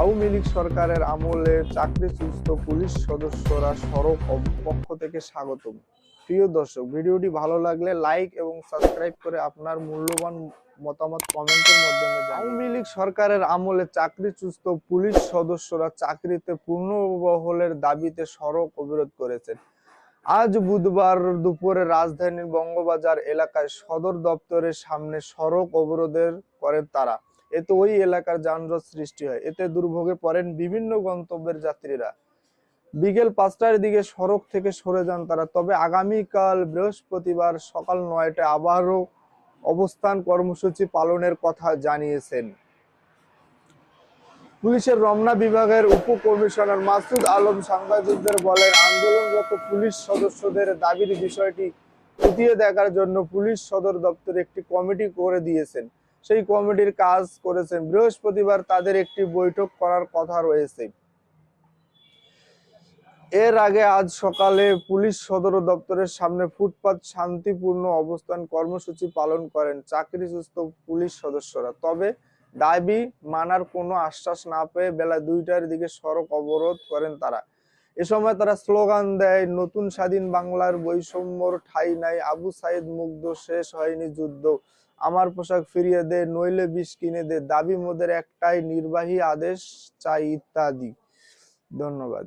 আওয়ামী লীগ সরকারের আমলে চাকরিচ্যুত পুলিশ সদস্যরা সড়ক পক্ষ থেকে স্বাগতম। প্রিয় দর্শক, ভিডিওটি ভালো লাগলে লাইক এবং সাবস্ক্রাইব করে আপনার মূল্যবান মতামত কমেন্টের মাধ্যমে জানান। আওয়ামী লীগ সরকারের আমলে চাকরিচ্যুত পুলিশ সদস্যরা চাকরিতে পুনর্বহালের দাবিতে সড়ক অবরোধ করেছেন। আজ বুধবার দুপুরে রাজধানীর বঙ্গবাজার এলাকায় সদর দপ্তরের সামনে সড়ক অবরোধ করেন তারা। এতে ওই এলাকার যানজট সৃষ্টি হয়। এতে দুর্ভোগে পড়েন বিভিন্ন গন্তব্যের যাত্রীরা। বিকেল 5টার দিকে সড়ক থেকে সরে যান তারা। তবে আগামীকাল বৃহস্পতিবার সকাল 9টায় আবারও অবস্থান কর্মসূচি পালনের কথা জানিয়েছেন পুলিশের রমনা বিভাগের উপকমিশনার মাসুদ আলম। সাংবাদিকদের বলেন, আন্দোলনরত পুলিশ সদস্যদের দাবির বিষয়টি খতিয়ে দেখার জন্য পুলিশ সদর দপ্তরে একটি কমিটি করে দিয়েছেন। সেই কমিটির কাজ করেছেন। বৃহস্পতিবার তাদের একটি বৈঠক করার কথা রয়েছে। এর আগে আজ সকালে পুলিশ সদর দপ্তরের সামনে ফুটপাত শান্তিপূর্ণ অবস্থান কর্মসূচি পালন করেন চাকরিচ্যুত পুলিশ সদস্যরা। তবে দাবি মানার কোনো আশ্বাস না পেয়ে বেলা 2টার দিকে সড়ক অবরোধ করেন তারা। এ সময় তারা স্লোগান দেয়, নতুন স্বাধীন বাংলার বৈষম্যর ঠাঁই নাই, আবু সাইদ মুগ্ধ, শেষ হয়নি যুদ্ধ, আমার পোশাক ফিরিয়ে দে, নইলে বিষ কিনে দে, দাবি মোদের একটাই, নির্বাহী আদেশ চাই ইত্যাদি। ধন্যবাদ।